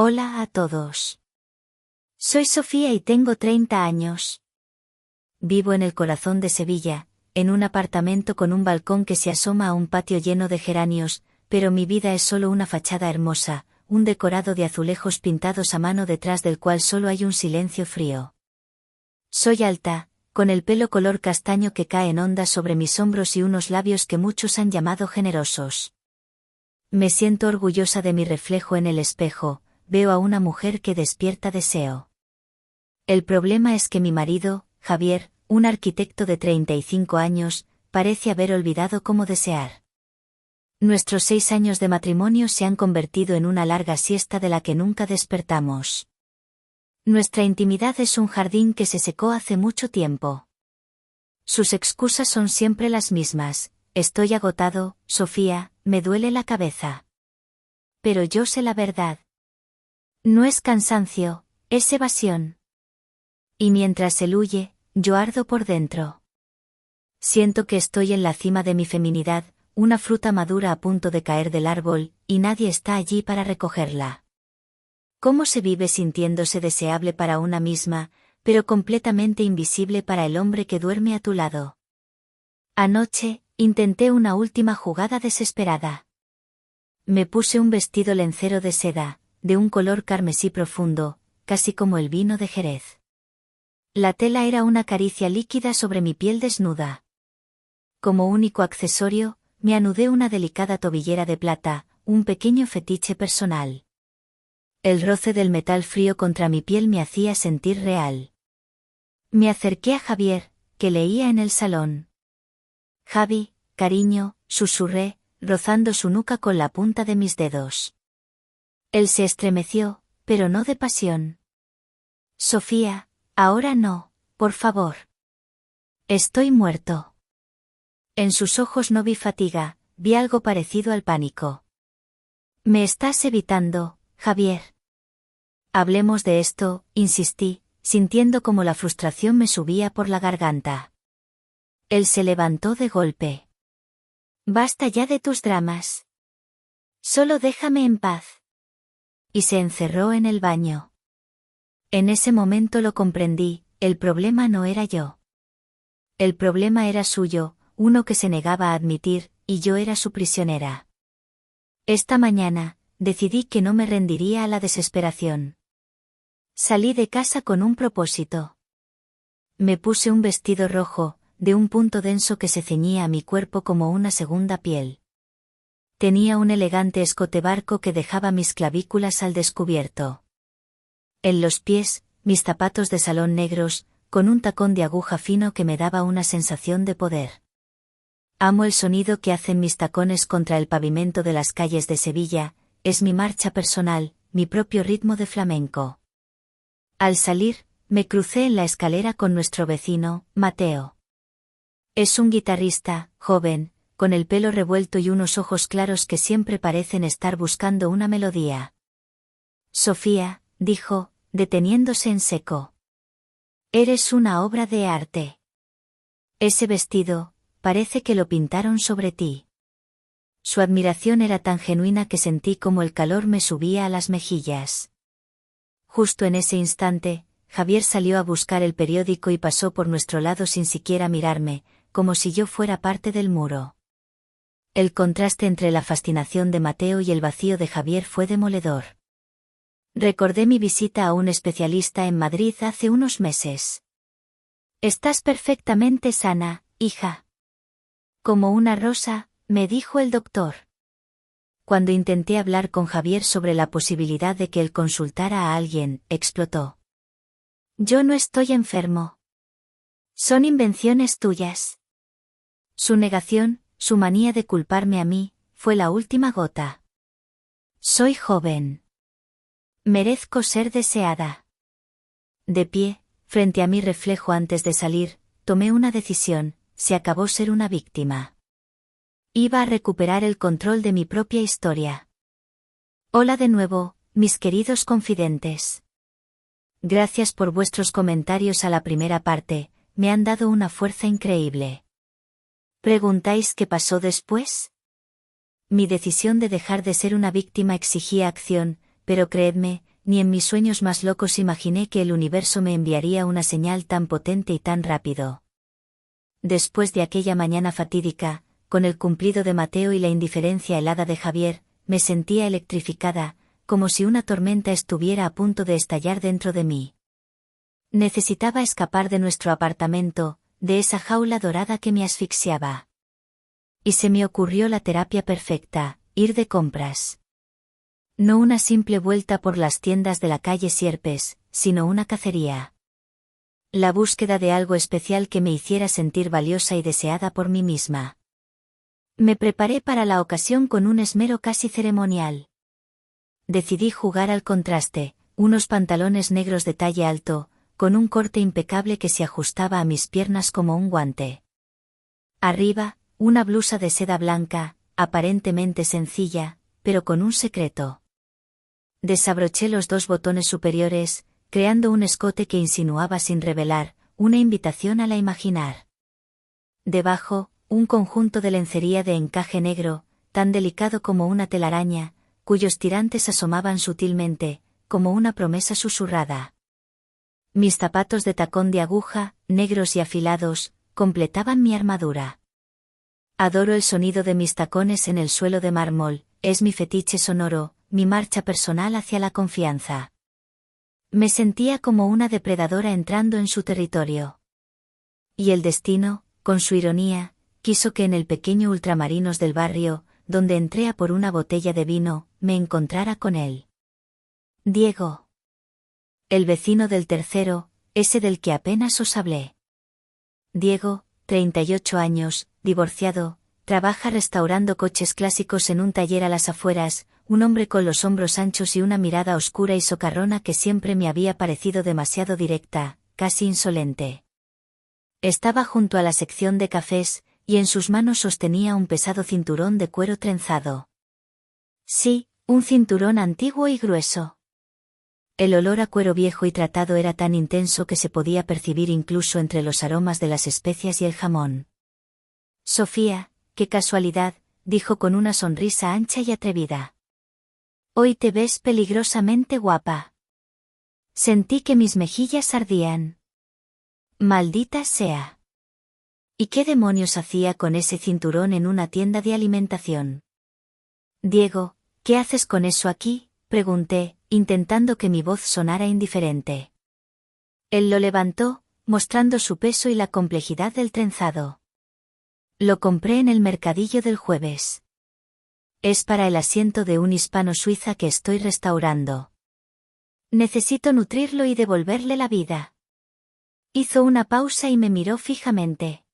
Hola a todos. Soy Sofía y tengo 30 años. Vivo en el corazón de Sevilla, en un apartamento con un balcón que se asoma a un patio lleno de geranios, pero mi vida es solo una fachada hermosa, un decorado de azulejos pintados a mano detrás del cual solo hay un silencio frío. Soy alta, con el pelo color castaño que cae en ondas sobre mis hombros y unos labios que muchos han llamado generosos. Me siento orgullosa de mi reflejo en el espejo. Veo a una mujer que despierta deseo. El problema es que mi marido, Javier, un arquitecto de 35 años, parece haber olvidado cómo desear. Nuestros 6 años de matrimonio se han convertido en una larga siesta de la que nunca despertamos. Nuestra intimidad es un jardín que se secó hace mucho tiempo. Sus excusas son siempre las mismas: estoy agotado, Sofía, me duele la cabeza. Pero yo sé la verdad. No es cansancio, es evasión. Y mientras él huye, yo ardo por dentro. Siento que estoy en la cima de mi feminidad, una fruta madura a punto de caer del árbol, y nadie está allí para recogerla. ¿Cómo se vive sintiéndose deseable para una misma, pero completamente invisible para el hombre que duerme a tu lado? Anoche, intenté una última jugada desesperada. Me puse un vestido lencero de seda, de un color carmesí profundo, casi como el vino de Jerez. La tela era una caricia líquida sobre mi piel desnuda. Como único accesorio, me anudé una delicada tobillera de plata, un pequeño fetiche personal. El roce del metal frío contra mi piel me hacía sentir real. Me acerqué a Javier, que leía en el salón. Javi, cariño, susurré, rozando su nuca con la punta de mis dedos. Él se estremeció, pero no de pasión. Sofía, ahora no, por favor. Estoy muerto. En sus ojos no vi fatiga, vi algo parecido al pánico. Me estás evitando, Javier. Hablemos de esto, insistí, sintiendo como la frustración me subía por la garganta. Él se levantó de golpe. Basta ya de tus dramas. Solo déjame en paz. Y se encerró en el baño. En ese momento lo comprendí, el problema no era yo. El problema era suyo, uno que se negaba a admitir, y yo era su prisionera. Esta mañana, decidí que no me rendiría a la desesperación. Salí de casa con un propósito. Me puse un vestido rojo, de un punto denso que se ceñía a mi cuerpo como una segunda piel. Tenía un elegante escote barco que dejaba mis clavículas al descubierto. En los pies, mis zapatos de salón negros, con un tacón de aguja fino que me daba una sensación de poder. Amo el sonido que hacen mis tacones contra el pavimento de las calles de Sevilla, es mi marcha personal, mi propio ritmo de flamenco. Al salir, me crucé en la escalera con nuestro vecino, Mateo. Es un guitarrista, joven, con el pelo revuelto y unos ojos claros que siempre parecen estar buscando una melodía. Sofía, dijo, deteniéndose en seco. Eres una obra de arte. Ese vestido, parece que lo pintaron sobre ti. Su admiración era tan genuina que sentí como el calor me subía a las mejillas. Justo en ese instante, Javier salió a buscar el periódico y pasó por nuestro lado sin siquiera mirarme, como si yo fuera parte del muro. El contraste entre la fascinación de Mateo y el vacío de Javier fue demoledor. Recordé mi visita a un especialista en Madrid hace unos meses. Estás perfectamente sana, hija. Como una rosa, me dijo el doctor. Cuando intenté hablar con Javier sobre la posibilidad de que él consultara a alguien, explotó. Yo no estoy enfermo. Son invenciones tuyas. Su negación, su manía de culparme a mí, fue la última gota. Soy joven. Merezco ser deseada. De pie, frente a mi reflejo antes de salir, tomé una decisión: se acabó ser una víctima. Iba a recuperar el control de mi propia historia. Hola de nuevo, mis queridos confidentes. Gracias por vuestros comentarios a la primera parte, me han dado una fuerza increíble. ¿Preguntáis qué pasó después? Mi decisión de dejar de ser una víctima exigía acción, pero creedme, ni en mis sueños más locos imaginé que el universo me enviaría una señal tan potente y tan rápido. Después de aquella mañana fatídica, con el cumplido de Mateo y la indiferencia helada de Javier, me sentía electrificada, como si una tormenta estuviera a punto de estallar dentro de mí. Necesitaba escapar de nuestro apartamento, de esa jaula dorada que me asfixiaba. Y se me ocurrió la terapia perfecta, ir de compras. No una simple vuelta por las tiendas de la calle Sierpes, sino una cacería. La búsqueda de algo especial que me hiciera sentir valiosa y deseada por mí misma. Me preparé para la ocasión con un esmero casi ceremonial. Decidí jugar al contraste, unos pantalones negros de talle alto, con un corte impecable que se ajustaba a mis piernas como un guante. Arriba, una blusa de seda blanca, aparentemente sencilla, pero con un secreto. Desabroché los 2 botones superiores, creando un escote que insinuaba sin revelar, una invitación a la imaginar. Debajo, un conjunto de lencería de encaje negro, tan delicado como una telaraña, cuyos tirantes asomaban sutilmente, como una promesa susurrada. Mis zapatos de tacón de aguja, negros y afilados, completaban mi armadura. Adoro el sonido de mis tacones en el suelo de mármol, es mi fetiche sonoro, mi marcha personal hacia la confianza. Me sentía como una depredadora entrando en su territorio. Y el destino, con su ironía, quiso que en el pequeño ultramarinos del barrio, donde entré a por una botella de vino, me encontrara con él. Diego. El vecino del tercero, ese del que apenas os hablé. Diego, 38 años, divorciado, trabaja restaurando coches clásicos en un taller a las afueras, un hombre con los hombros anchos y una mirada oscura y socarrona que siempre me había parecido demasiado directa, casi insolente. Estaba junto a la sección de cafés, y en sus manos sostenía un pesado cinturón de cuero trenzado. Sí, un cinturón antiguo y grueso. El olor a cuero viejo y tratado era tan intenso que se podía percibir incluso entre los aromas de las especias y el jamón. Sofía, qué casualidad, dijo con una sonrisa ancha y atrevida. Hoy te ves peligrosamente guapa. Sentí que mis mejillas ardían. Maldita sea. ¿Y qué demonios hacía con ese cinturón en una tienda de alimentación? Diego, ¿qué haces con eso aquí?, pregunté, intentando que mi voz sonara indiferente. Él lo levantó, mostrando su peso y la complejidad del trenzado. Lo compré en el mercadillo del jueves. Es para el asiento de un hispano suiza que estoy restaurando. Necesito nutrirlo y devolverle la vida. Hizo una pausa y me miró fijamente.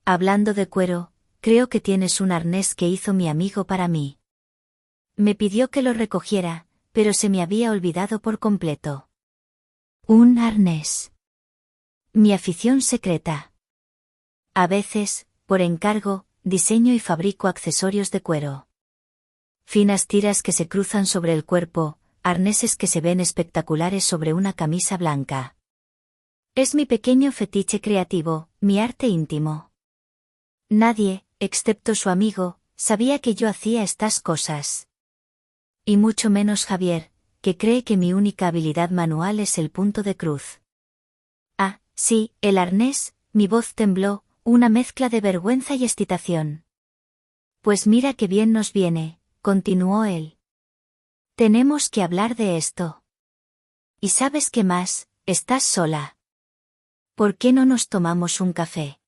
Hablando de cuero, creo que tienes un arnés que hizo mi amigo para mí. Me pidió que lo recogiera, pero se me había olvidado por completo. Un arnés. Mi afición secreta. A veces, por encargo, diseño y fabrico accesorios de cuero. Finas tiras que se cruzan sobre el cuerpo, arneses que se ven espectaculares sobre una camisa blanca. Es mi pequeño fetiche creativo, mi arte íntimo. Nadie, excepto su amigo, sabía que yo hacía estas cosas. Y mucho menos Javier, que cree que mi única habilidad manual es el punto de cruz. Ah, sí, el arnés, mi voz tembló, una mezcla de vergüenza y excitación. Pues mira qué bien nos viene, continuó él. Tenemos que hablar de esto. ¿Y sabes qué más? Estás sola. ¿Por qué no nos tomamos un café?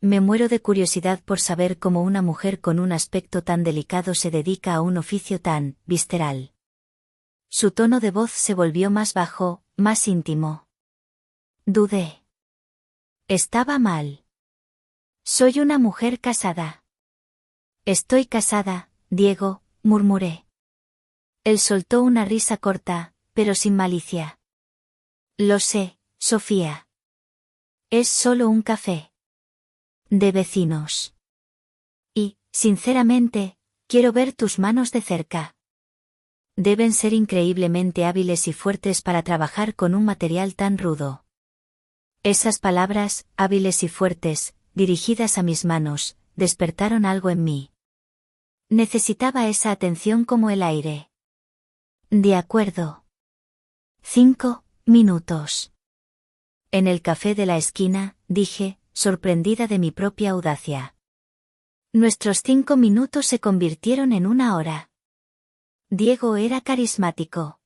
Me muero de curiosidad por saber cómo una mujer con un aspecto tan delicado se dedica a un oficio tan visceral. Su tono de voz se volvió más bajo, más íntimo. Dudé. Estaba mal. Soy una mujer casada. Estoy casada, Diego, murmuré. Él soltó una risa corta, pero sin malicia. Lo sé, Sofía. Es solo un café. De vecinos. Y, sinceramente, quiero ver tus manos de cerca. Deben ser increíblemente hábiles y fuertes para trabajar con un material tan rudo. Esas palabras, hábiles y fuertes, dirigidas a mis manos, despertaron algo en mí. Necesitaba esa atención como el aire. De acuerdo. 5 minutos. En el café de la esquina, dije, sorprendida de mi propia audacia. Nuestros 5 minutos se convirtieron en 1 hora. Diego era carismático.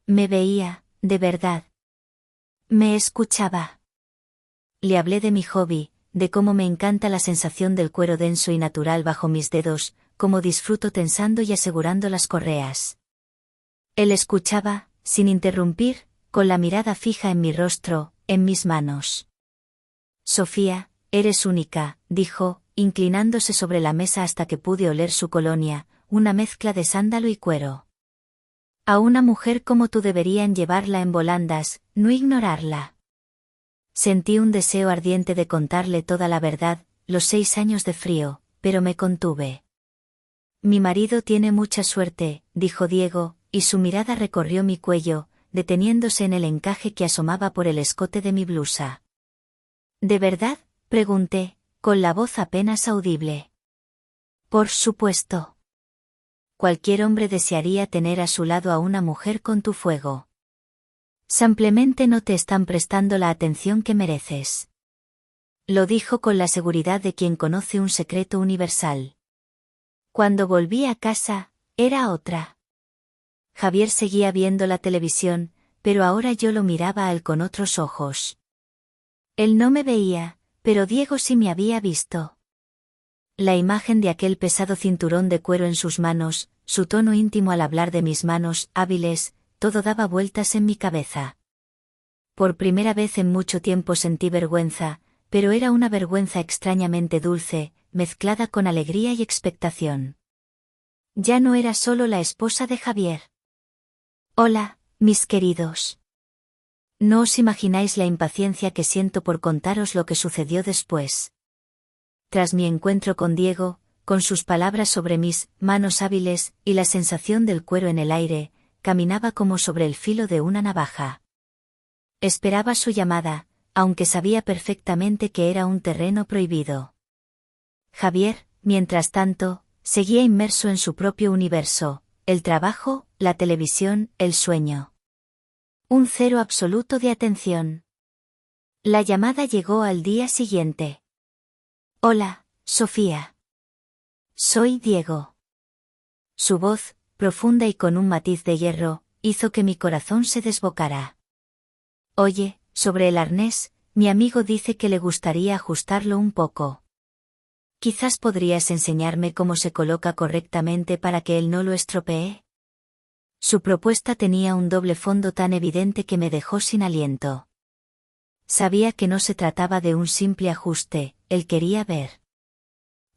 Me veía, de verdad. Me escuchaba. Le hablé de mi hobby, de cómo me encanta la sensación del cuero denso y natural bajo mis dedos, cómo disfruto tensando y asegurando las correas. Él escuchaba, sin interrumpir, con la mirada fija en mi rostro, en mis manos. Sofía, eres única, dijo, inclinándose sobre la mesa hasta que pude oler su colonia, una mezcla de sándalo y cuero. A una mujer como tú deberían llevarla en volandas, no ignorarla. Sentí un deseo ardiente de contarle toda la verdad, los 6 años de frío, pero me contuve. Mi marido tiene mucha suerte, dijo Diego, y su mirada recorrió mi cuello, deteniéndose en el encaje que asomaba por el escote de mi blusa. ¿De verdad?, pregunté, con la voz apenas audible. Por supuesto. Cualquier hombre desearía tener a su lado a una mujer con tu fuego. Simplemente no te están prestando la atención que mereces. Lo dijo con la seguridad de quien conoce un secreto universal. Cuando volví a casa, era otra. Javier seguía viendo la televisión, pero ahora yo lo miraba a él con otros ojos. Él no me veía, pero Diego sí me había visto. La imagen de aquel pesado cinturón de cuero en sus manos, su tono íntimo al hablar de mis manos hábiles, todo daba vueltas en mi cabeza. Por primera vez en mucho tiempo sentí vergüenza, pero era una vergüenza extrañamente dulce, mezclada con alegría y expectación. Ya no era solo la esposa de Javier. Hola, mis queridos. No os imagináis la impaciencia que siento por contaros lo que sucedió después. Tras mi encuentro con Diego, con sus palabras sobre mis manos hábiles y la sensación del cuero en el aire, caminaba como sobre el filo de una navaja. Esperaba su llamada, aunque sabía perfectamente que era un terreno prohibido. Javier, mientras tanto, seguía inmerso en su propio universo, el trabajo, la televisión, el sueño. Un cero absoluto de atención. La llamada llegó al día siguiente. Hola, Sofía. Soy Diego. Su voz, profunda y con un matiz de hierro, hizo que mi corazón se desbocara. Oye, sobre el arnés, mi amigo dice que le gustaría ajustarlo un poco. Quizás podrías enseñarme cómo se coloca correctamente para que él no lo estropee. Su propuesta tenía un doble fondo tan evidente que me dejó sin aliento. Sabía que no se trataba de un simple ajuste, él quería ver.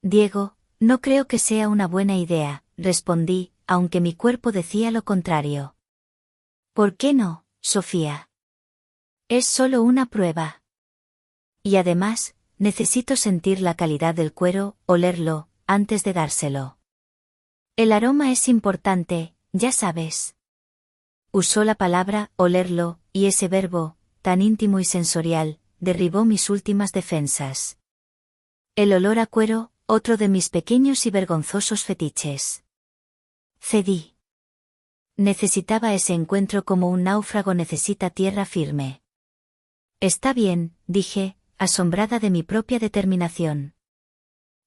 Diego, no creo que sea una buena idea, respondí, aunque mi cuerpo decía lo contrario. ¿Por qué no, Sofía? Es solo una prueba. Y además, necesito sentir la calidad del cuero, olerlo, antes de dárselo. El aroma es importante, ya sabes. Usó la palabra, olerlo, y ese verbo, tan íntimo y sensorial, derribó mis últimas defensas. El olor a cuero, otro de mis pequeños y vergonzosos fetiches. Cedí. Necesitaba ese encuentro como un náufrago necesita tierra firme. Está bien, dije, asombrada de mi propia determinación.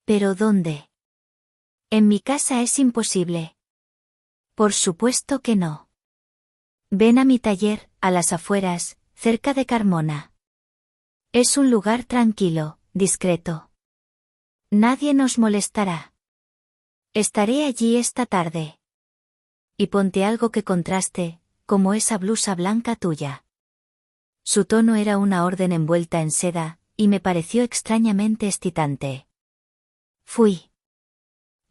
¿Pero dónde? En mi casa es imposible. Por supuesto que no. Ven a mi taller, a las afueras, cerca de Carmona. Es un lugar tranquilo, discreto. Nadie nos molestará. Estaré allí esta tarde. Y ponte algo que contraste, como esa blusa blanca tuya. Su tono era una orden envuelta en seda, y me pareció extrañamente excitante. Fui.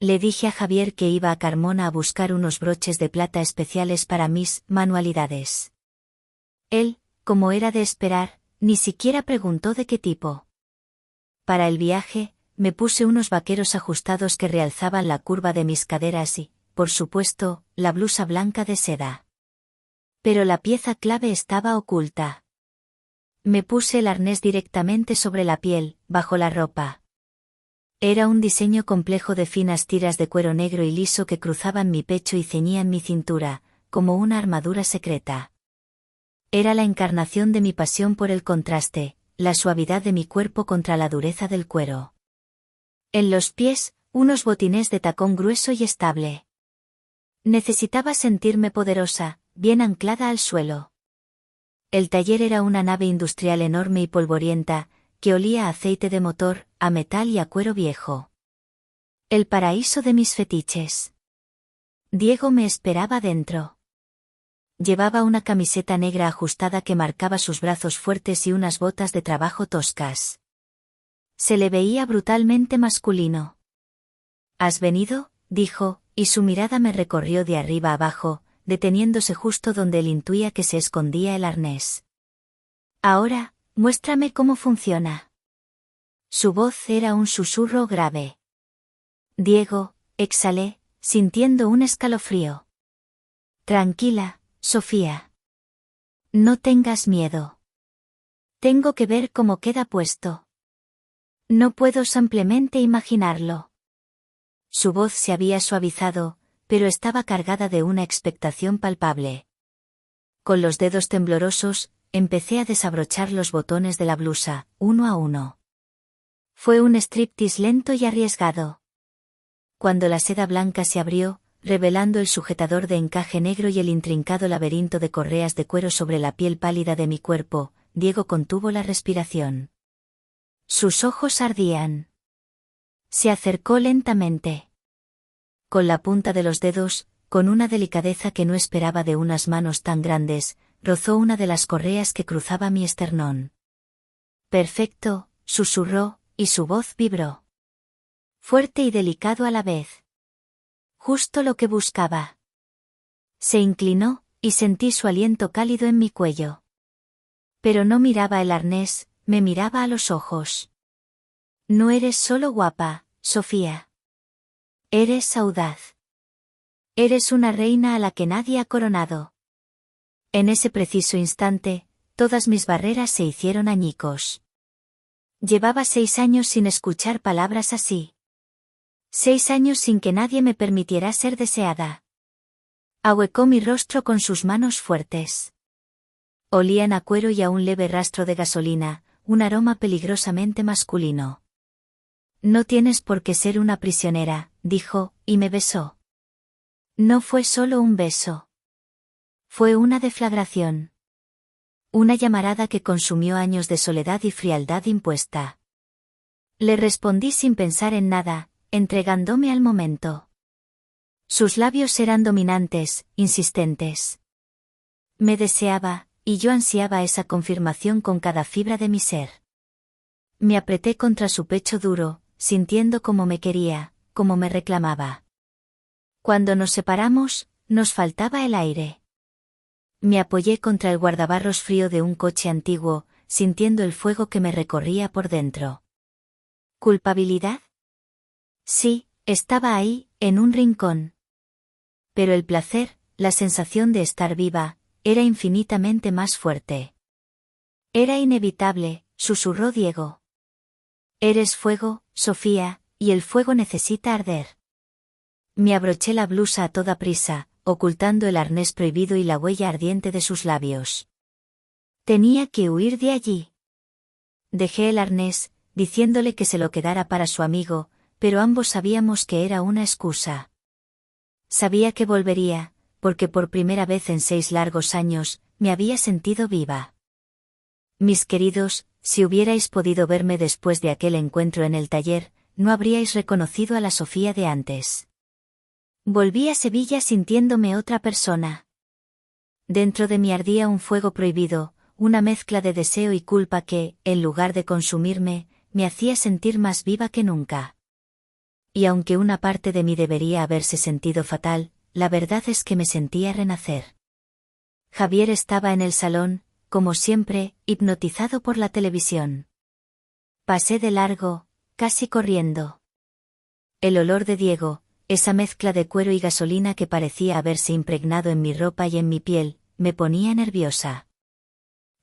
Le dije a Javier que iba a Carmona a buscar unos broches de plata especiales para mis manualidades. Él, como era de esperar, ni siquiera preguntó de qué tipo. Para el viaje, me puse unos vaqueros ajustados que realzaban la curva de mis caderas y, por supuesto, la blusa blanca de seda. Pero la pieza clave estaba oculta. Me puse el arnés directamente sobre la piel, bajo la ropa. Era un diseño complejo de finas tiras de cuero negro y liso que cruzaban mi pecho y ceñían mi cintura, como una armadura secreta. Era la encarnación de mi pasión por el contraste, la suavidad de mi cuerpo contra la dureza del cuero. En los pies, unos botines de tacón grueso y estable. Necesitaba sentirme poderosa, bien anclada al suelo. El taller era una nave industrial enorme y polvorienta, que olía a aceite de motor, a metal y a cuero viejo. El paraíso de mis fetiches. Diego me esperaba dentro. Llevaba una camiseta negra ajustada que marcaba sus brazos fuertes y unas botas de trabajo toscas. Se le veía brutalmente masculino. ¿Has venido?, dijo, y su mirada me recorrió de arriba abajo, deteniéndose justo donde él intuía que se escondía el arnés. Ahora, muéstrame cómo funciona. Su voz era un susurro grave. Diego, exhalé, sintiendo un escalofrío. Tranquila, Sofía. No tengas miedo. Tengo que ver cómo queda puesto. No puedo simplemente imaginarlo. Su voz se había suavizado, pero estaba cargada de una expectación palpable. Con los dedos temblorosos, empecé a desabrochar los botones de la blusa, uno a uno. Fue un striptease lento y arriesgado. Cuando la seda blanca se abrió, revelando el sujetador de encaje negro y el intrincado laberinto de correas de cuero sobre la piel pálida de mi cuerpo, Diego contuvo la respiración. Sus ojos ardían. Se acercó lentamente. Con la punta de los dedos, con una delicadeza que no esperaba de unas manos tan grandes, rozó una de las correas que cruzaba mi esternón. Perfecto, susurró, y su voz vibró. Fuerte y delicado a la vez. Justo lo que buscaba. Se inclinó, y sentí su aliento cálido en mi cuello. Pero no miraba el arnés, me miraba a los ojos. No eres solo guapa, Sofía. Eres audaz. Eres una reina a la que nadie ha coronado. En ese preciso instante, todas mis barreras se hicieron añicos. Llevaba 6 años sin escuchar palabras así. 6 años sin que nadie me permitiera ser deseada. Ahuecó mi rostro con sus manos fuertes. Olían a cuero y a un leve rastro de gasolina, un aroma peligrosamente masculino. No tienes por qué ser una prisionera, dijo, y me besó. No fue solo un beso. Fue una deflagración. Una llamarada que consumió años de soledad y frialdad impuesta. Le respondí sin pensar en nada, entregándome al momento. Sus labios eran dominantes, insistentes. Me deseaba, y yo ansiaba esa confirmación con cada fibra de mi ser. Me apreté contra su pecho duro, sintiendo cómo me quería, cómo me reclamaba. Cuando nos separamos, nos faltaba el aire. Me apoyé contra el guardabarros frío de un coche antiguo, sintiendo el fuego que me recorría por dentro. ¿Culpabilidad? Sí, estaba ahí, en un rincón. Pero el placer, la sensación de estar viva, era infinitamente más fuerte. Era inevitable, susurró Diego. Eres fuego, Sofía, y el fuego necesita arder. Me abroché la blusa a toda prisa, ocultando el arnés prohibido y la huella ardiente de sus labios. Tenía que huir de allí. Dejé el arnés, diciéndole que se lo quedara para su amigo, pero ambos sabíamos que era una excusa. Sabía que volvería, porque por primera vez en 6 largos años, me había sentido viva. Mis queridos, si hubierais podido verme después de aquel encuentro en el taller, no habríais reconocido a la Sofía de antes. Volví a Sevilla sintiéndome otra persona. Dentro de mí ardía un fuego prohibido, una mezcla de deseo y culpa que, en lugar de consumirme, me hacía sentir más viva que nunca. Y aunque una parte de mí debería haberse sentido fatal, la verdad es que me sentía renacer. Javier estaba en el salón, como siempre, hipnotizado por la televisión. Pasé de largo, casi corriendo. El olor de Diego, esa mezcla de cuero y gasolina que parecía haberse impregnado en mi ropa y en mi piel, me ponía nerviosa.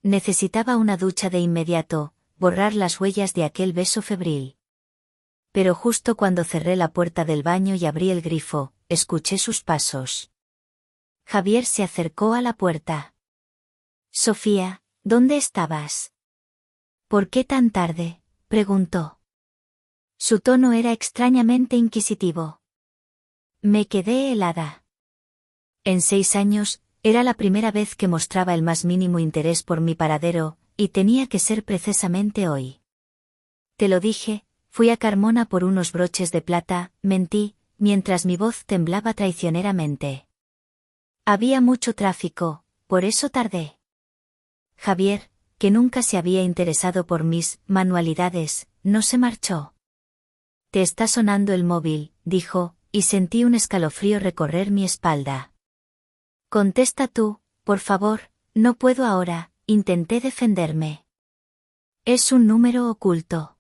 Necesitaba una ducha de inmediato, borrar las huellas de aquel beso febril. Pero justo cuando cerré la puerta del baño y abrí el grifo, escuché sus pasos. Javier se acercó a la puerta. Sofía, ¿dónde estabas? ¿Por qué tan tarde?, preguntó. Su tono era extrañamente inquisitivo. Me quedé helada. En 6 años, era la primera vez que mostraba el más mínimo interés por mi paradero, y tenía que ser precisamente hoy. Te lo dije, fui a Carmona por unos broches de plata, mentí, mientras mi voz temblaba traicioneramente. Había mucho tráfico, por eso tardé. Javier, que nunca se había interesado por mis manualidades, no se marchó. Te está sonando el móvil, dijo, y sentí un escalofrío recorrer mi espalda. Contesta tú, por favor, no puedo ahora, intenté defenderme. Es un número oculto.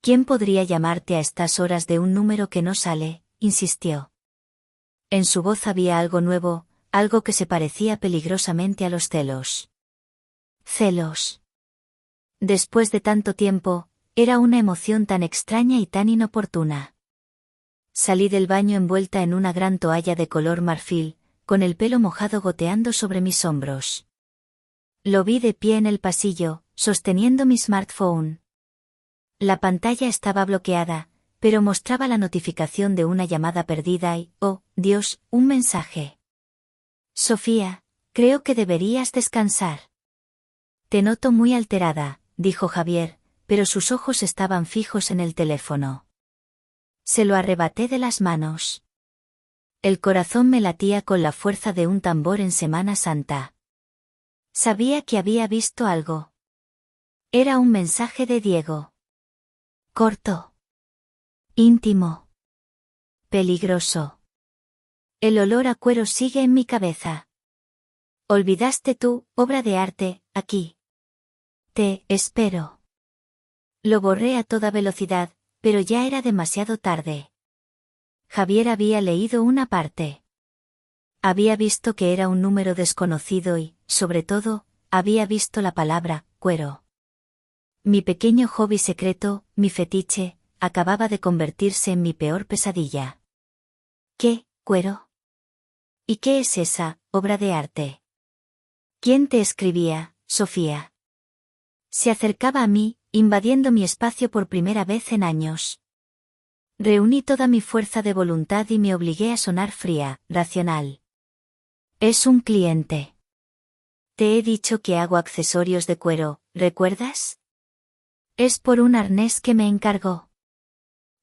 ¿Quién podría llamarte a estas horas de un número que no sale?, insistió. En su voz había algo nuevo, algo que se parecía peligrosamente a los celos. Celos. Después de tanto tiempo, era una emoción tan extraña y tan inoportuna. Salí del baño envuelta en una gran toalla de color marfil, con el pelo mojado goteando sobre mis hombros. Lo vi de pie en el pasillo, sosteniendo mi smartphone. La pantalla estaba bloqueada, pero mostraba la notificación de una llamada perdida y, oh, Dios, un mensaje. Sofía, creo que deberías descansar. Te noto muy alterada, dijo Javier, pero sus ojos estaban fijos en el teléfono. Se lo arrebaté de las manos. El corazón me latía con la fuerza de un tambor en Semana Santa. Sabía que había visto algo. Era un mensaje de Diego. Corto. Íntimo. Peligroso. El olor a cuero sigue en mi cabeza. Olvidaste tu obra de arte, aquí. Te espero. Lo borré a toda velocidad, pero ya era demasiado tarde. Javier había leído una parte. Había visto que era un número desconocido y, sobre todo, había visto la palabra cuero. Mi pequeño hobby secreto, mi fetiche, acababa de convertirse en mi peor pesadilla. ¿Qué, cuero? ¿Y qué es esa obra de arte? ¿Quién te escribía, Sofía? Se acercaba a mí, invadiendo mi espacio por primera vez en años. Reuní toda mi fuerza de voluntad y me obligué a sonar fría, racional. Es un cliente. Te he dicho que hago accesorios de cuero, ¿recuerdas? Es por un arnés que me encargó.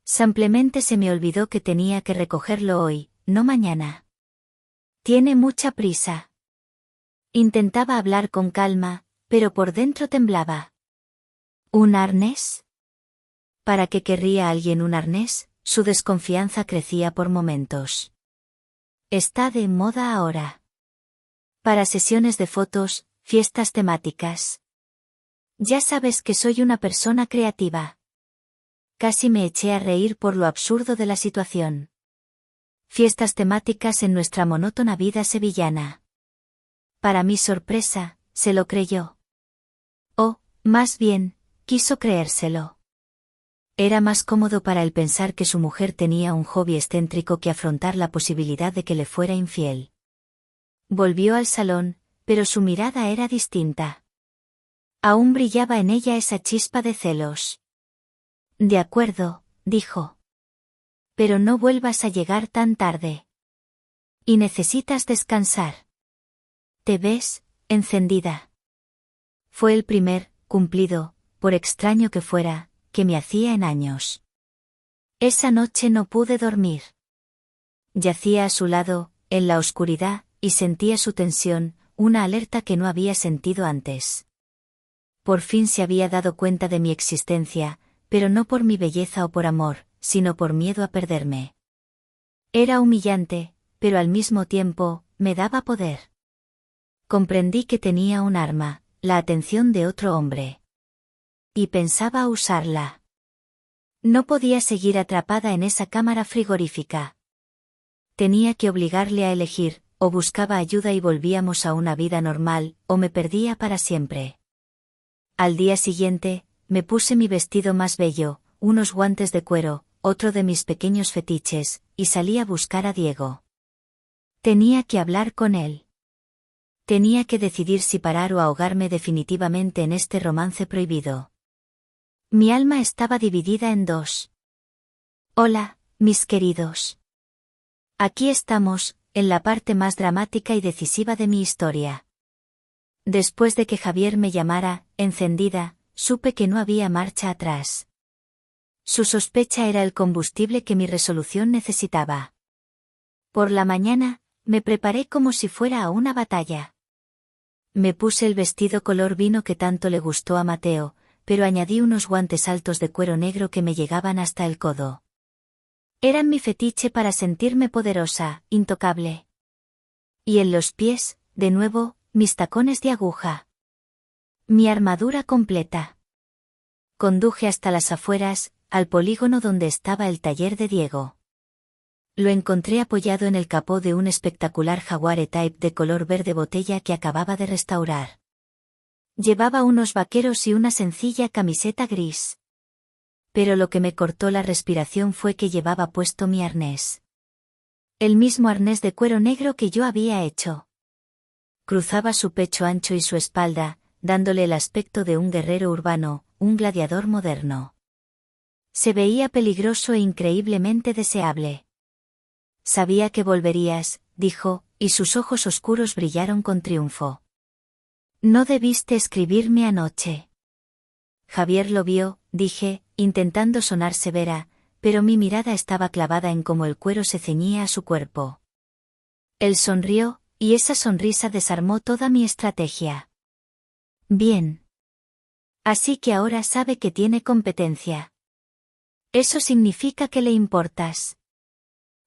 Simplemente se me olvidó que tenía que recogerlo hoy, no mañana. Tiene mucha prisa. Intentaba hablar con calma, pero por dentro temblaba. ¿Un arnés? ¿Para qué querría alguien un arnés? Su desconfianza crecía por momentos. Está de moda ahora. Para sesiones de fotos, fiestas temáticas. Ya sabes que soy una persona creativa. Casi me eché a reír por lo absurdo de la situación. Fiestas temáticas en nuestra monótona vida sevillana. Para mi sorpresa, se lo creyó. O, más bien, quiso creérselo. Era más cómodo para él pensar que su mujer tenía un hobby excéntrico que afrontar la posibilidad de que le fuera infiel. Volvió al salón, pero su mirada era distinta. Aún brillaba en ella esa chispa de celos. De acuerdo, dijo. Pero no vuelvas a llegar tan tarde. Y necesitas descansar. Te ves encendida. Fue el primer cumplido, por extraño que fuera, que me hacía en años. Esa noche no pude dormir. Yacía a su lado, en la oscuridad, y sentía su tensión, una alerta que no había sentido antes. Por fin se había dado cuenta de mi existencia, pero no por mi belleza o por amor, sino por miedo a perderme. Era humillante, pero al mismo tiempo, me daba poder. Comprendí que tenía un arma, la atención de otro hombre. Y pensaba usarla. No podía seguir atrapada en esa cámara frigorífica. Tenía que obligarle a elegir, o buscaba ayuda y volvíamos a una vida normal, o me perdía para siempre. Al día siguiente, me puse mi vestido más bello, unos guantes de cuero, otro de mis pequeños fetiches, y salí a buscar a Diego. Tenía que hablar con él. Tenía que decidir si parar o ahogarme definitivamente en este romance prohibido. Mi alma estaba dividida en dos. Hola, mis queridos. Aquí estamos, en la parte más dramática y decisiva de mi historia. Después de que Javier me llamara, encendida, supe que no había marcha atrás. Su sospecha era el combustible que mi resolución necesitaba. Por la mañana, me preparé como si fuera a una batalla. Me puse el vestido color vino que tanto le gustó a Mateo, pero añadí unos guantes altos de cuero negro que me llegaban hasta el codo. Eran mi fetiche para sentirme poderosa, intocable. Y en los pies, de nuevo, mis tacones de aguja. Mi armadura completa. Conduje hasta las afueras, al polígono donde estaba el taller de Diego. Lo encontré apoyado en el capó de un espectacular Jaguar E-Type de color verde botella que acababa de restaurar. Llevaba unos vaqueros y una sencilla camiseta gris. Pero lo que me cortó la respiración fue que llevaba puesto mi arnés. El mismo arnés de cuero negro que yo había hecho. Cruzaba su pecho ancho y su espalda, dándole el aspecto de un guerrero urbano, un gladiador moderno. Se veía peligroso e increíblemente deseable. Sabía que volverías, dijo, y sus ojos oscuros brillaron con triunfo. No debiste escribirme anoche. Javier lo vio, dije, intentando sonar severa, pero mi mirada estaba clavada en cómo el cuero se ceñía a su cuerpo. Él sonrió, y esa sonrisa desarmó toda mi estrategia. Bien. Así que ahora sabe que tiene competencia. Eso significa que le importas.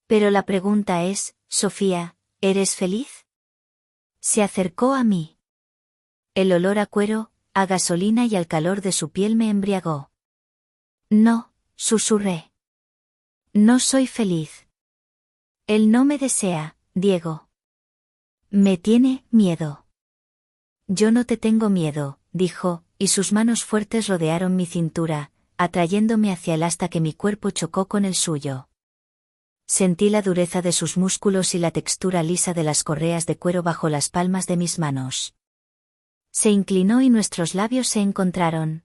Pero la pregunta es, Sofía, ¿eres feliz? Se acercó a mí. El olor a cuero, a gasolina y al calor de su piel me embriagó. No, susurré. No soy feliz. Él no me desea, Diego. Me tiene miedo. Yo no te tengo miedo, dijo, y sus manos fuertes rodearon mi cintura, atrayéndome hacia él hasta que mi cuerpo chocó con el suyo. Sentí la dureza de sus músculos y la textura lisa de las correas de cuero bajo las palmas de mis manos. Se inclinó y nuestros labios se encontraron.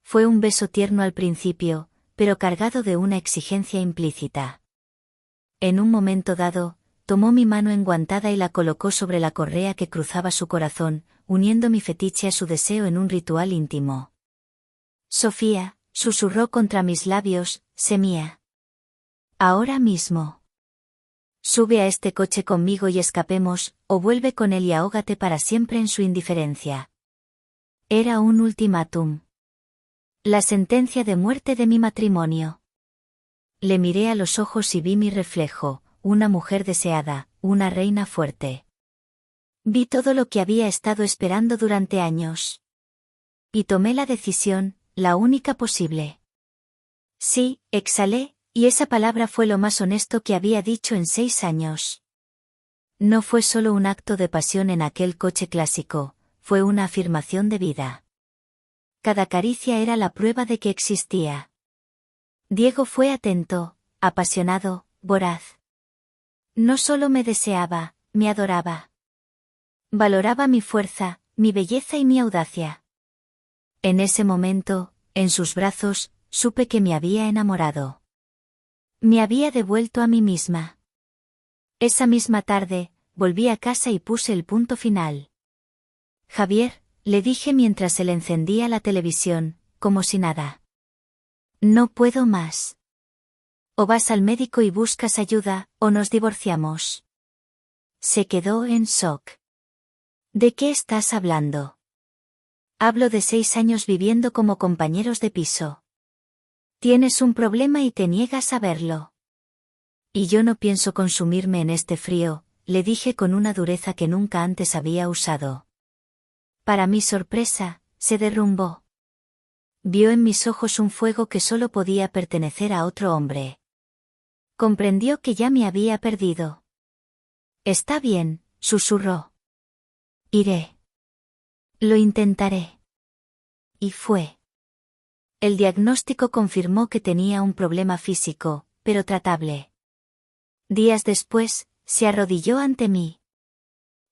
Fue un beso tierno al principio, pero cargado de una exigencia implícita. En un momento dado, tomó mi mano enguantada y la colocó sobre la correa que cruzaba su corazón, uniendo mi fetiche a su deseo en un ritual íntimo. Sofía, susurró contra mis labios, sé mía. Ahora mismo. Sube a este coche conmigo y escapemos, o vuelve con él y ahógate para siempre en su indiferencia. Era un ultimátum. La sentencia de muerte de mi matrimonio. Le miré a los ojos y vi mi reflejo, una mujer deseada, una reina fuerte. Vi todo lo que había estado esperando durante años. Y tomé la decisión, la única posible. Sí, exhalé, y esa palabra fue lo más honesto que había dicho en 6 años. No fue solo un acto de pasión en aquel coche clásico, fue una afirmación de vida. Cada caricia era la prueba de que existía. Diego fue atento, apasionado, voraz. No solo me deseaba, me adoraba. Valoraba mi fuerza, mi belleza y mi audacia. En ese momento, en sus brazos, supe que me había enamorado. Me había devuelto a mí misma. Esa misma tarde, volví a casa y puse el punto final. Javier, le dije mientras él encendía la televisión, como si nada. No puedo más. O vas al médico y buscas ayuda, o nos divorciamos. Se quedó en shock. ¿De qué estás hablando? Hablo de 6 años viviendo como compañeros de piso. Tienes un problema y te niegas a verlo. Y yo no pienso consumirme en este frío, le dije con una dureza que nunca antes había usado. Para mi sorpresa, se derrumbó. Vio en mis ojos un fuego que solo podía pertenecer a otro hombre. Comprendió que ya me había perdido. Está bien, susurró. Iré. Lo intentaré. Y fue. El diagnóstico confirmó que tenía un problema físico, pero tratable. Días después, se arrodilló ante mí.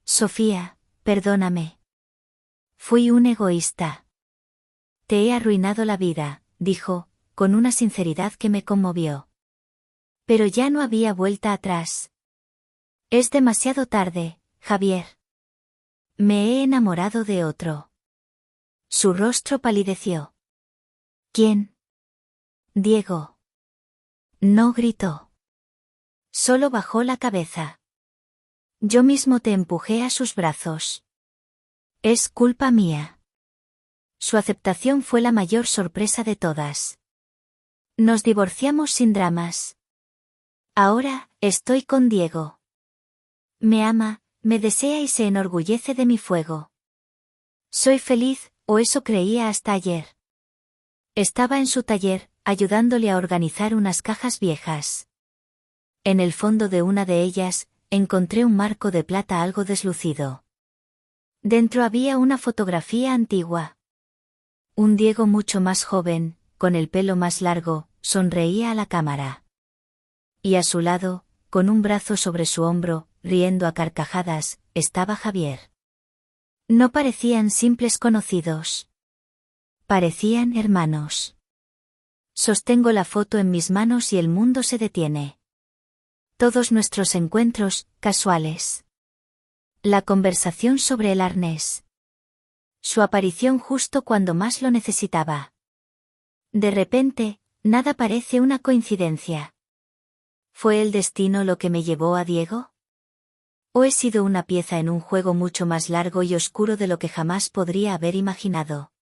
Sofía, perdóname. Fui un egoísta. Te he arruinado la vida, dijo, con una sinceridad que me conmovió. Pero ya no había vuelta atrás. Es demasiado tarde, Javier. Me he enamorado de otro. Su rostro palideció. ¿Quién? Diego. No gritó. Solo bajó la cabeza. Yo mismo te empujé a sus brazos. Es culpa mía. Su aceptación fue la mayor sorpresa de todas. Nos divorciamos sin dramas. Ahora, estoy con Diego. Me ama, me desea y se enorgullece de mi fuego. Soy feliz, o eso creía hasta ayer. Estaba en su taller, ayudándole a organizar unas cajas viejas. En el fondo de una de ellas, encontré un marco de plata algo deslucido. Dentro había una fotografía antigua. Un Diego mucho más joven, con el pelo más largo, sonreía a la cámara. Y a su lado, con un brazo sobre su hombro, riendo a carcajadas, estaba Javier. No parecían simples conocidos. Parecían hermanos. Sostengo la foto en mis manos y el mundo se detiene. Todos nuestros encuentros, casuales. La conversación sobre el arnés. Su aparición justo cuando más lo necesitaba. De repente, nada parece una coincidencia. ¿Fue el destino lo que me llevó a Diego? ¿O he sido una pieza en un juego mucho más largo y oscuro de lo que jamás podría haber imaginado?